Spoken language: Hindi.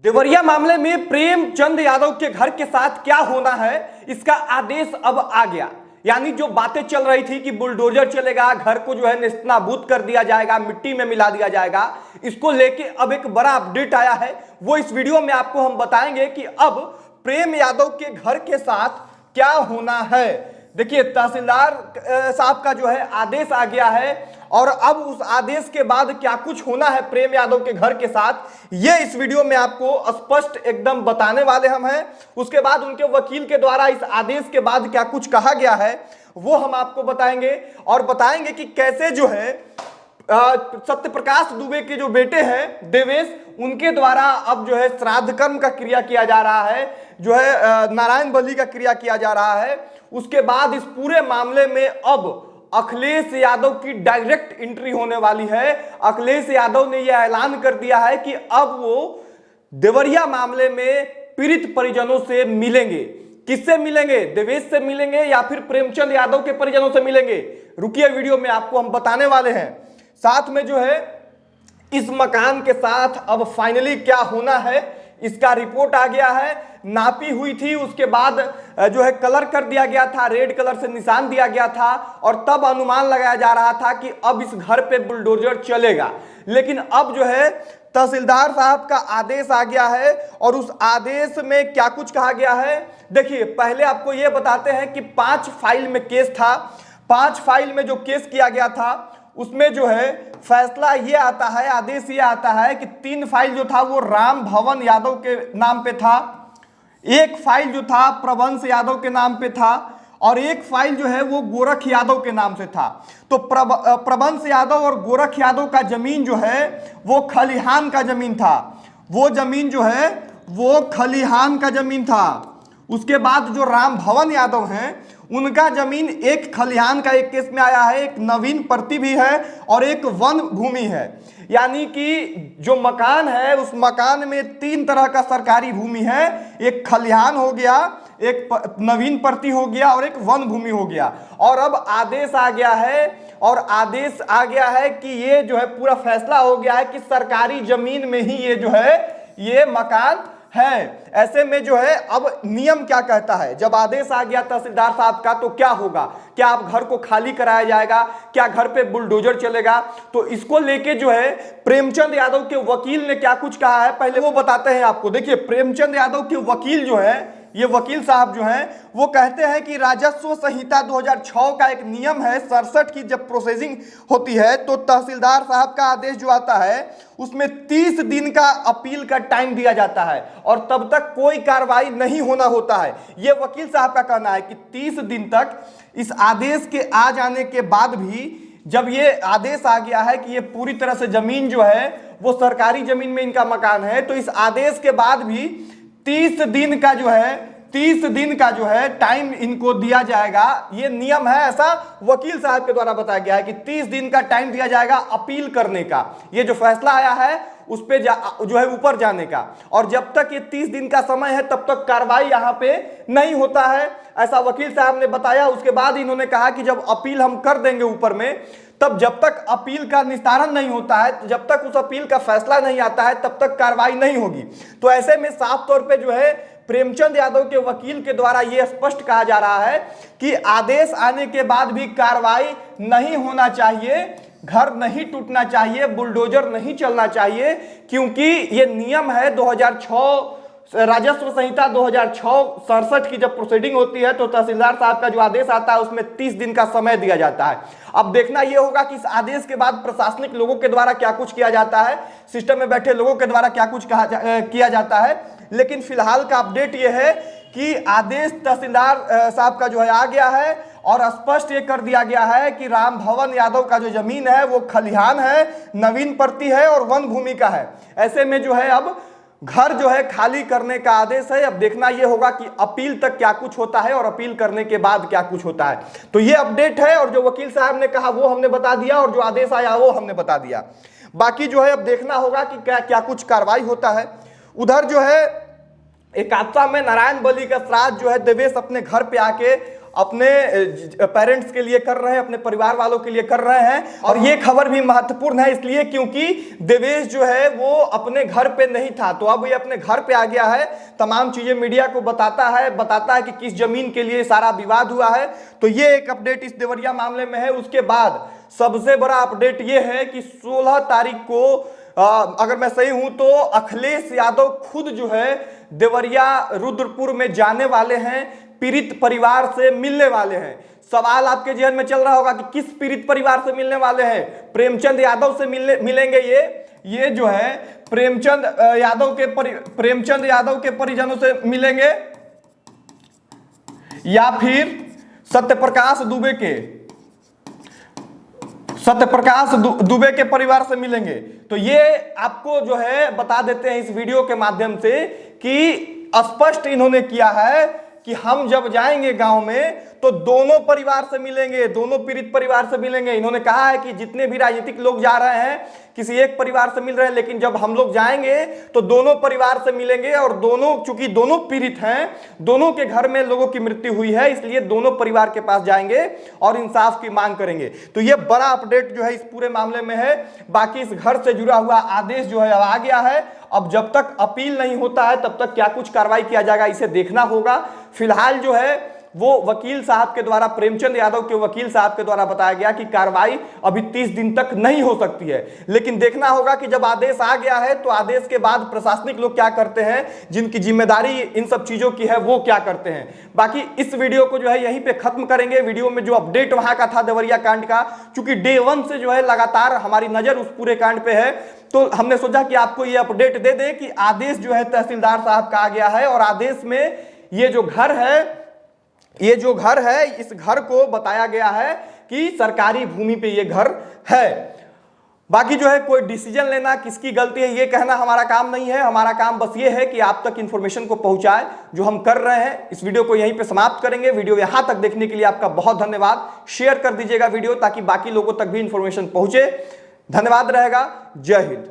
देवरिया मामले में प्रेमचंद यादव के घर के साथ क्या होना है, इसका आदेश अब आ गया। यानी जो बातें चल रही थी कि बुलडोजर चलेगा, घर को जो है नेस्तनाबूद कर दिया जाएगा, मिट्टी में मिला दिया जाएगा, इसको लेके अब एक बड़ा अपडेट आया है। वो इस वीडियो में आपको हम बताएंगे कि अब प्रेम यादव के घर के साथ क्या होना है। देखिए, तहसीलदार साहब का जो है आदेश आ गया है और अब उस आदेश के बाद क्या कुछ होना है प्रेम यादव के घर के साथ, ये इस वीडियो में आपको स्पष्ट एकदम बताने वाले हम हैं। उसके बाद उनके वकील के द्वारा इस आदेश के बाद क्या कुछ कहा गया है वो हम आपको बताएंगे और बताएंगे कि कैसे जो है सत्यप्रकाश दुबे के जो बेटे हैं देवेश, उनके द्वारा अब जो है श्राद्ध कर्म का क्रिया किया जा रहा है, जो है नारायण बलि का क्रिया किया जा रहा है। उसके बाद इस पूरे मामले में अब अखिलेश यादव की डायरेक्ट एंट्री होने वाली है। अखिलेश यादव ने यह ऐलान कर दिया है कि अब वो देवरिया मामले में पीड़ित परिजनों से मिलेंगे। किससे मिलेंगे? देवेश से मिलेंगे या फिर प्रेमचंद यादव के परिजनों से मिलेंगे? रुकिए, वीडियो में आपको हम बताने वाले हैं। साथ में जो है इस मकान के साथ अब फाइनली क्या होना है, इसका रिपोर्ट आ गया है। नापी हुई थी, उसके बाद जो है कलर कर दिया गया था, रेड कलर से निशान दिया गया था और तब अनुमान लगाया जा रहा था कि अब इस घर पे बुलडोजर चलेगा। लेकिन अब जो है तहसीलदार साहब का आदेश आ गया है और उस आदेश में क्या कुछ कहा गया है। देखिए, पहले आपको यह बताते हैं कि 5 फाइल में केस था। 5 फाइल में जो केस किया गया था उसमें जो है फैसला ये आता है, आदेश ये आता है कि 3 फाइल जो था वो राम भवन यादव के नाम पे था, 1 फाइल जो था प्रबंश यादव के नाम पे था और 1 फाइल जो है वो गोरख यादव के नाम से था। तो प्रबंश यादव और गोरख यादव का जमीन जो है वो खलिहान का जमीन था, वो जमीन जो है वो खलिहान का जमीन था। उसके बाद जो राम भवन यादव हैं उनका जमीन एक खलिहान का एक केस में आया है, एक नवीन प्रति भी है और एक वन भूमि है। यानी कि जो मकान है उस मकान में 3 तरह का सरकारी भूमि है, एक खलिहान हो गया, एक नवीन प्रति हो गया और एक वन भूमि हो गया। और अब आदेश आ गया है और आदेश आ गया है कि ये जो है पूरा फैसला हो गया है कि सरकारी जमीन में ही ये जो है ये मकान है। ऐसे में जो है अब नियम क्या कहता है, जब आदेश आ गया तहसीलदार साहब का तो क्या होगा? क्या आप घर को खाली कराया जाएगा? क्या घर पे बुलडोजर चलेगा? तो इसको लेके जो है प्रेमचंद यादव के वकील ने क्या कुछ कहा है पहले वो बताते हैं आपको। देखिए, प्रेमचंद यादव के वकील जो है, ये वकील साहब जो हैं वो कहते हैं कि राजस्व संहिता 2006 का एक नियम है, 67 की जब प्रोसेसिंग होती है तो तहसीलदार साहब का आदेश जो आता है उसमें 30 दिन का अपील का टाइम दिया जाता है और तब तक कोई कार्रवाई नहीं होना होता है। ये वकील साहब का कहना है कि 30 दिन तक इस आदेश के आ जाने के बाद भी, जब ये आदेश आ गया है कि ये पूरी तरह से जमीन जो है वो सरकारी जमीन में इनका मकान है, तो इस आदेश के बाद भी 30 दिन का जो है टाइम इनको दिया जाएगा। ये नियम है, ऐसा वकील साहब के द्वारा बताया गया है कि 30 दिन का टाइम दिया जाएगा अपील करने का। ये जो फैसला आया है उस पे जो है ऊपर जाने का, और जब तक ये 30 दिन का समय है तब तक कार्रवाई यहाँ पे नहीं होता है, ऐसा वकील साहब ने बताया। उसके बाद इन्होंने कहा कि जब अपील हम कर देंगे ऊपर में, तब जब तक अपील का निस्तारण नहीं होता है, जब तक उस अपील का फैसला नहीं आता है तब तक कार्रवाई नहीं होगी। तो ऐसे में साफ तौर पे जो है प्रेमचंद यादव के वकील के द्वारा यह स्पष्ट कहा जा रहा है कि आदेश आने के बाद भी कार्रवाई नहीं होना चाहिए, घर नहीं टूटना चाहिए, बुलडोजर नहीं चलना चाहिए, क्योंकि ये नियम है 2006 राजस्व संहिता 2006 67 की जब प्रोसीडिंग होती है तो तहसीलदार साहब का जो आदेश आता है उसमें 30 दिन का समय दिया जाता है। अब देखना यह होगा कि इस आदेश के बाद प्रशासनिक लोगों के द्वारा क्या कुछ किया जाता है, सिस्टम में बैठे लोगों के द्वारा क्या कुछ किया जाता है। लेकिन फिलहाल का अपडेट यह है कि आदेश तहसीलदार साहब का जो है आ गया है और स्पष्ट ये कर दिया गया है कि राम भवन यादव का जो जमीन है वो खलिहान है, नवीन प्रति है और वन भूमि का है। ऐसे में जो है अब घर जो है खाली करने का आदेश है। अब देखना यह होगा कि अपील तक क्या कुछ होता है और अपील करने के बाद क्या कुछ होता है। तो ये अपडेट है और जो वकील साहब ने कहा वो हमने बता दिया और जो आदेश आया वो हमने बता दिया। बाकी जो है अब देखना होगा कि क्या क्या कुछ कार्रवाई होता है। उधर जो है एकात्ता में नारायण बलि का श्राद्ध जो है देवेश अपने घर पे आके अपने पेरेंट्स के लिए कर रहे हैं, अपने परिवार वालों के लिए कर रहे हैं। और ये खबर भी महत्वपूर्ण है इसलिए क्योंकि देवेश जो है वो अपने घर पे नहीं था, तो अब ये अपने घर पे आ गया है, तमाम चीजें मीडिया को बताता है कि किस जमीन के लिए सारा विवाद हुआ है। तो ये एक अपडेट इस देवरिया मामले में है। उसके बाद सबसे बड़ा अपडेट ये है कि 16 तारीख को अगर मैं सही हूं तो अखिलेश यादव खुद जो है देवरिया रुद्रपुर में जाने वाले हैं, पीड़ित परिवार से मिलने वाले हैं। सवाल आपके जहन में चल रहा होगा कि किस पीड़ित परिवार से मिलने वाले हैं? प्रेमचंद यादव से मिलेंगे। ये जो है प्रेमचंद यादव के परिजनों से मिलेंगे या फिर सत्यप्रकाश दुबे के परिवार से मिलेंगे। तो ये आपको जो है बता देते हैं इस वीडियो के माध्यम से कि स्पष्ट इन्होंने किया है कि हम जब जाएंगे गांव में तो दोनों परिवार से मिलेंगे, दोनों पीड़ित परिवार से मिलेंगे। इन्होंने कहा है कि जितने भी राजनीतिक लोग जा रहे हैं किसी एक परिवार से मिल रहे हैं, लेकिन जब हम लोग जाएंगे तो दोनों परिवार से मिलेंगे। और दोनों, चूंकि दोनों पीड़ित हैं, दोनों के घर में लोगों की मृत्यु हुई है, इसलिए दोनों परिवार के पास जाएंगे और इंसाफ की मांग करेंगे। तो यह बड़ा अपडेट जो है इस पूरे मामले में है। बाकी इस घर से जुड़ा हुआ आदेश जो है अब आ गया है। अब जब तक अपील नहीं होता है तब तक क्या कुछ कार्रवाई किया जाएगा इसे देखना होगा। फिलहाल जो है वो वकील साहब के द्वारा, प्रेमचंद यादव के वकील साहब के द्वारा बताया गया कि कार्रवाई अभी 30 दिन तक नहीं हो सकती है। लेकिन देखना होगा कि जब आदेश आ गया है तो आदेश के बाद प्रशासनिक लोग क्या करते हैं, जिनकी जिम्मेदारी इन सब चीजों की है वो क्या करते हैं। बाकी इस वीडियो को जो है यहीं पे खत्म करेंगे। वीडियो में जो अपडेट वहां का था देवरिया कांड का, चूंकि डे 1 से जो है लगातार हमारी नजर उस पूरे कांड पे है, तो हमने सोचा कि आपको ये अपडेट दे दे कि आदेश जो है तहसीलदार साहब का आ गया है। और आदेश में ये जो घर है इस घर को बताया गया है कि सरकारी भूमि पे ये घर है। बाकी जो है कोई डिसीजन लेना, किसकी गलती है ये कहना हमारा काम नहीं है। हमारा काम बस ये है कि आप तक इंफॉर्मेशन को पहुंचाए, जो हम कर रहे हैं। इस वीडियो को यहीं पे समाप्त करेंगे। वीडियो यहां तक देखने के लिए आपका बहुत धन्यवाद। शेयर कर दीजिएगा वीडियो ताकि बाकी लोगों तक भी इंफॉर्मेशन पहुंचे। धन्यवाद रहेगा। जय हिंद।